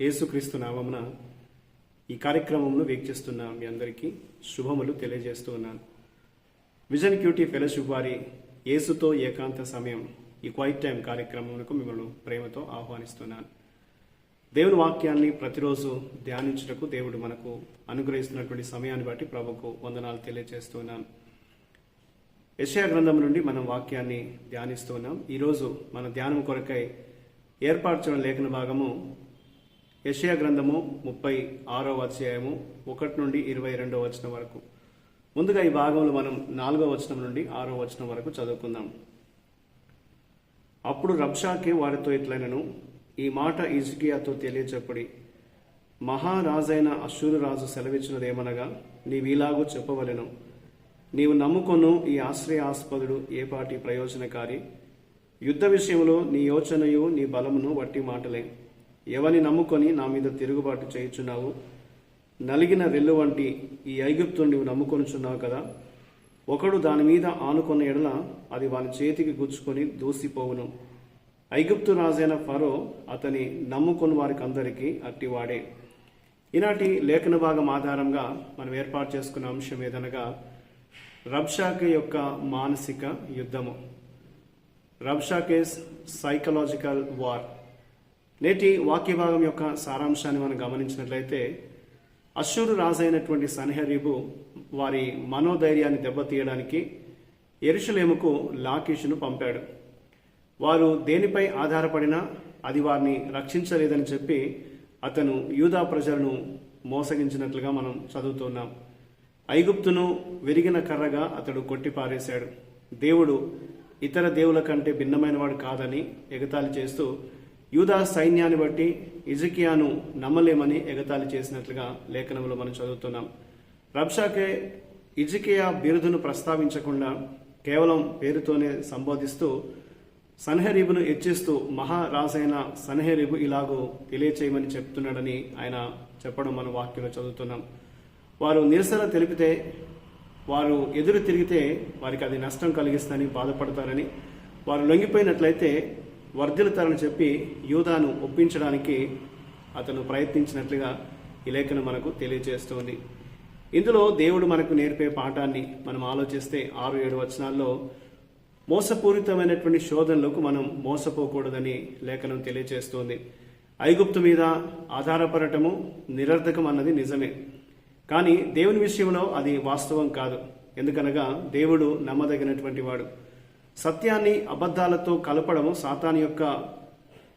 యేసుక్రీస్తు నామమున ఈ కార్యక్రమంను వీక్షిస్తున్న మీ అందరికీ శుభములు తెలియజేస్తూ ఉన్నాను. విజన్ క్యూటీ ఫెలోషిప్ వారి యేసుతో ఏకాంత సమయం ఈ క్వైట్ టైం కార్యక్రమంకు మిమ్మల్ని ప్రేమతో ఆహ్వానిస్తున్నాను. దేవుని వాక్యాన్ని ప్రతిరోజు ధ్యానించుటకు దేవుడు మనకు అనుగ్రహిస్తున్నటువంటి సమయాన్ని బట్టి ప్రభుకు వందనాలు తెలియజేస్తున్నాను. యెషయా గ్రంథం నుండి మనం వాక్యాన్ని ధ్యానిస్తున్నాం. ఈరోజు మన ధ్యానం కొరకై ఏర్పరచిన లేఖన భాగము యెషయా గ్రంథము 36వ అధ్యాయము 1 నుండి 22వ వచనం వరకు. ముందుగా ఈ భాగంలో మనం 4వ వచనం నుండి 6వ వచనం వరకు చదువుకుందాం. అప్పుడు రబ్షాకే వారితో ఇట్లనెను, ఈ మాట హిజ్కియాతో తెలియచెప్పడి, మహారాజైన అష్షూరు రాజు సెలవిచ్చినదేమనగా, నీవీలాగూ చెప్పవలెను, నీవు నమ్ముకొను ఈ ఆశ్రయాస్పదుడు ఏపాటి ప్రయోజనకారి, యుద్ధ విషయంలో నీ యోచనయు నీ బలమును వట్టి మాటలే. ఎవని నమ్ముకొని నా మీద తిరుగుబాటు చేయుచున్నావు? నలిగిన రెల్లు వంటి ఈ ఐగుప్తును నీవు నమ్ముకొనుచున్నావు కదా. ఒకడు దాని మీద ఆనుకున్న ఎడల అది వాని చేతికి గుచ్చుకొని దూసిపోవును. ఐగుప్తు రాజైన ఫరో అతని నమ్ముకున్న వారికి అందరికీ అట్టివాడే. ఈనాటి లేఖన భాగం ఆధారంగా మనం ఏర్పాటు చేసుకున్న అంశం ఏదనగా రబ్షాకే యొక్క మానసిక యుద్ధము, రబ్షాకేస్ సైకలాజికల్ వార్. నేటి వాక్య భాగం యొక్క సారాంశాన్ని మనం గమనించినట్లయితే, అష్షూరు రాజైనటువంటి సన్హెరీబు వారి మనోధైర్యాన్ని దెబ్బతీయడానికి యెరూషలేముకు లాకీషును పంపాడు. వారు దేనిపై ఆధారపడినా అది వారిని రక్షించలేదని చెప్పి అతను యూదా ప్రజలను మోసగించినట్లుగా మనం చదువుతున్నాం. ఐగుప్తును విరిగిన కర్రగా అతడు కొట్టిపారేశాడు. దేవుడు ఇతర దేవుల కంటే భిన్నమైనవాడు కాదని ఎగతాళి చేస్తూ యూదా సైన్యాన్ని బట్టి హిజ్కియాను నమ్మలేమని ఎగతాళి చేసినట్లుగా లేఖనంలో మనం చదువుతున్నాం. రబ్షాకే హిజ్కియా బిరుదును ప్రస్తావించకుండా కేవలం పేరుతోనే సంబోధిస్తూ సన్హెరీబును హెచ్చిస్తూ మహారాజైన సన్హెరీబు ఇలాగూ తెలియచేయమని చెప్తున్నాడని ఆయన చెప్పడం మనం వాక్యంలో చదువుతున్నాం. వారు నిరసన తెలిపితే, వారు ఎదురు తిరిగితే వారికి అది నష్టం కలిగిస్తుందని బాధపడతారని, వారు లొంగిపోయినట్లయితే వర్ధిల్లుతారని చెప్పి యూదాను ఒప్పించడానికి అతను ప్రయత్నించినట్లుగా ఈ లేఖనం మనకు తెలియజేస్తుంది. ఇందులో దేవుడు మనకు నేర్పే పాఠాన్ని మనం ఆలోచిస్తే 6-7 వచనాల్లో మోసపూరితమైనటువంటి శోధనలకు మనం మోసపోకూడదని లేఖనం తెలియజేస్తుంది. ఐగుప్తు మీద ఆధారపడటము నిరర్ధకం అన్నది నిజమే, కానీ దేవుని విషయంలో అది వాస్తవం కాదు. ఎందుకనగా దేవుడు నమ్మదగినటువంటి వాడు. సత్యాన్ని అబద్ధాలతో కలపడము సాతాను యొక్క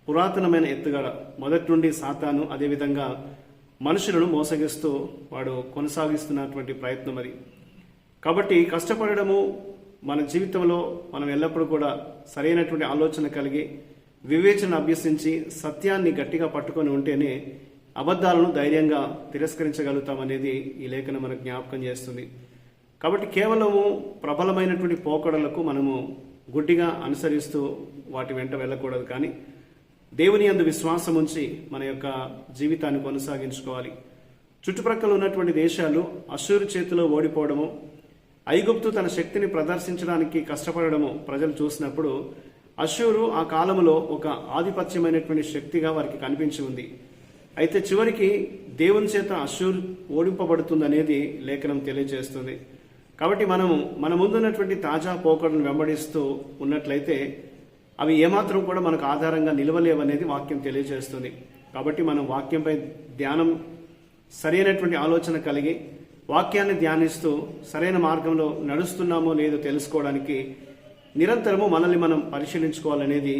పురాతనమైన ఎత్తుగడ. మొదటి నుండి సాతాను అదేవిధంగా మనుషులను మోసగిస్తూ వాడు కొనసాగిస్తున్నటువంటి ప్రయత్నం అది. కాబట్టి కష్టపడము మన జీవితంలో మనం ఎల్లప్పుడూ కూడా సరైనటువంటి ఆలోచన కలిగి వివేచన అభ్యసించి సత్యాన్ని గట్టిగా పట్టుకొని ఉంటేనే అబద్ధాలను ధైర్యంగా తిరస్కరించగలుగుతామనేది ఈ లేఖనం మనకు జ్ఞాపకం చేస్తుంది. కాబట్టి కేవలము ప్రబలమైనటువంటి పోకడలకు మనము గుడ్డిగా అనుసరిస్తూ వాటి వెంట వెళ్ళకూడదు, కానీ దేవుని యందు విశ్వాసం ఉంచి మన యొక్క జీవితాన్ని కొనసాగించుకోవాలి. చుట్టుప్రక్కల ఉన్నటువంటి దేశాలు అష్షూరు చేతిలో ఓడిపోవడము, ఐగుప్తు తన శక్తిని ప్రదర్శించడానికి కష్టపడము ప్రజలు చూసినప్పుడు అష్షూరు ఆ కాలంలో ఒక ఆధిపత్యమైనటువంటి శక్తిగా వారికి కనిపించి ఉంది. అయితే చివరికి దేవుని చేత అష్షూరు ఓడింపబడుతుందనేది లేఖనం తెలియజేస్తుంది. కాబట్టి మన ముందున్నటువంటి తాజా పోకడలను వెంబడిస్తూ ఉన్నట్లయితే అవి ఏమాత్రం కూడా మనకు ఆధారంగా నిలవలేవనేది వాక్యం తెలియజేస్తుంది. కాబట్టి మనం వాక్యంపై ధ్యానం, సరైనటువంటి ఆలోచన కలిగి వాక్యాన్ని ధ్యానిస్తూ సరైన మార్గంలో నడుస్తున్నామో లేదో తెలుసుకోవడానికి నిరంతరము మనల్ని మనం పరిశీలించుకోవాలనేది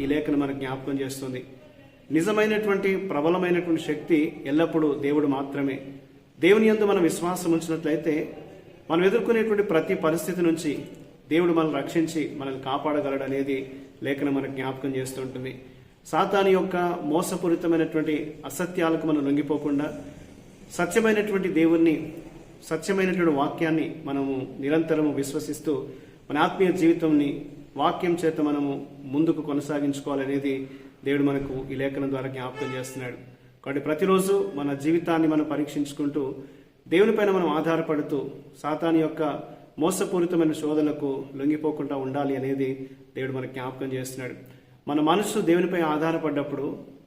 ఈ లేఖనం మనకు జ్ఞాపకం చేస్తుంది. నిజమైనటువంటి ప్రబలమైనటువంటి శక్తి ఎల్లప్పుడూ దేవుడు మాత్రమే. దేవుని యందు మనం విశ్వాసం ఉంచినట్లయితే మనం ఎదుర్కొనేటువంటి ప్రతి పరిస్థితి నుంచి దేవుడు మనల్ని రక్షించి మనల్ని కాపాడగలడనేది లేఖనం మనకు జ్ఞాపకం చేస్తుంటుంది. సాతాను యొక్క మోసపూరితమైనటువంటి అసత్యాలకు మనం లొంగిపోకుండా సత్యమైనటువంటి దేవుణ్ణి, సత్యమైనటువంటి వాక్యాన్ని మనము నిరంతరము విశ్వసిస్తూ మన ఆత్మీయ జీవితంని వాక్యం చేత మనము ముందుకు కొనసాగించుకోవాలనేది దేవుడు మనకు ఈ లేఖనం ద్వారా జ్ఞాపకం చేస్తున్నాడు. కాబట్టి ప్రతిరోజు మన జీవితాన్ని మనం పరీక్షించుకుంటూ దేవునిపైన మనం ఆధారపడుతూ సాతాను యొక్క మోసపూరితమైన శోధనలకు లొంగిపోకుండా ఉండాలి అనేది దేవుడు మనకు జ్ఞాపకం చేస్తున్నాడు. మన మనసు దేవునిపై ఆధారపడ్డప్పుడు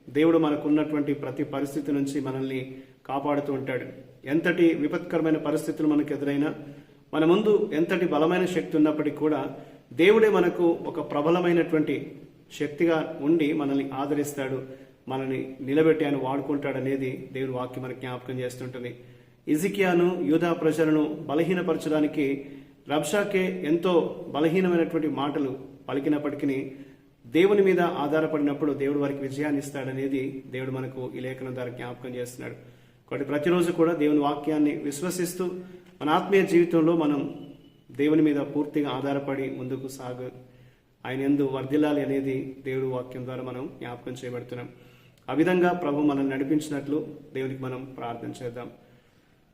దేవుడు మనకున్నటువంటి ప్రతి పరిస్థితి నుంచి మనల్ని కాపాడుతూ ఉంటాడు. ఎంతటి విపత్కరమైన పరిస్థితులు మనకు ఎదురైనా, మన ముందు ఎంతటి బలమైన శక్తి ఉన్నప్పటికీ కూడా దేవుడే మనకు ఒక ప్రబలమైనటువంటి శక్తిగా ఉండి మనల్ని ఆదరిస్తాడు, మనల్ని నిలబెట్టి ఆయన వాడుకుంటాడు అనేది దేవుని వాక్యం మనకు జ్ఞాపకం చేస్తుంటుంది. హిజ్కియాను యూదా ప్రజలను బలహీనపరచడానికి రబ్షాకే ఎంతో బలహీనమైనటువంటి మాటలు పలికినప్పటికీ దేవుని మీద ఆధారపడినప్పుడు దేవుడు వారికి విజయాన్ని ఇస్తాడనేది దేవుడు మనకు ఈ లేఖనం ద్వారా జ్ఞాపకం చేస్తున్నాడు. కాబట్టి ప్రతిరోజు కూడా దేవుని వాక్యాన్ని విశ్వసిస్తూ మన ఆత్మీయ జీవితంలో మనం దేవుని మీద పూర్తిగా ఆధారపడి ముందుకు ఆయన యందు వర్ధిల్లాలి అనేది దేవుడి వాక్యం ద్వారా మనం జ్ఞాపకం చేయబడుతున్నాం. ఆ విధంగా ప్రభు మనల్ని నడిపించినట్లు దేవునికి మనం ప్రార్థన చేద్దాం.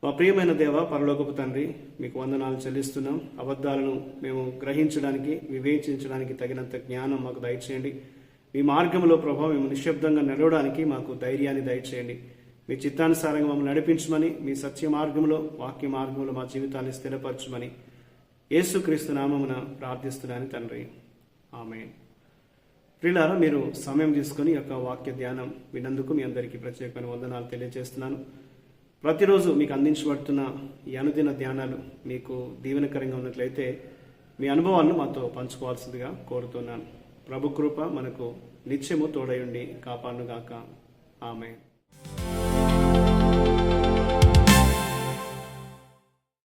మా ప్రియమైన దేవ, పరలోకపు తండ్రి, మీకు వందనాలు చెల్లిస్తున్నాం. అబద్ధాలను మేము గ్రహించడానికి, వివేచించడానికి తగినంత జ్ఞానం మాకు దయచేయండి. మీ మార్గంలో ప్రభు మేము నిశ్శబ్దంగా నడవడానికి మాకు ధైర్యాన్ని దయచేయండి. మీ చిత్తానుసారంగా మమ్మల్ని నడిపించమని, మీ సత్య మార్గంలో, వాక్య మార్గంలో మా జీవితాన్ని స్థిరపరచమని యేసుక్రీస్తు నామమున ప్రార్థిస్తున్నాను తండ్రి. ఆమేన్. ప్రియులారా, మీరు సమయం తీసుకొని యొక్క వాక్య ధ్యానం విన్నందుకు మీ అందరికీ ప్రత్యేకమైన వందనాలు తెలియజేస్తున్నాను. ప్రతిరోజు మీకు అందించబడుతున్న ఈ అనుదిన ధ్యానాలు మీకు దీవెనకరంగా ఉన్నట్లయితే మీ అనుభవాలను మాతో పంచుకోవాల్సిందిగా కోరుతున్నాను. ప్రభు కృప మనకు నిత్యము తోడయుండి కాపాడునుగాక. ఆమేన్.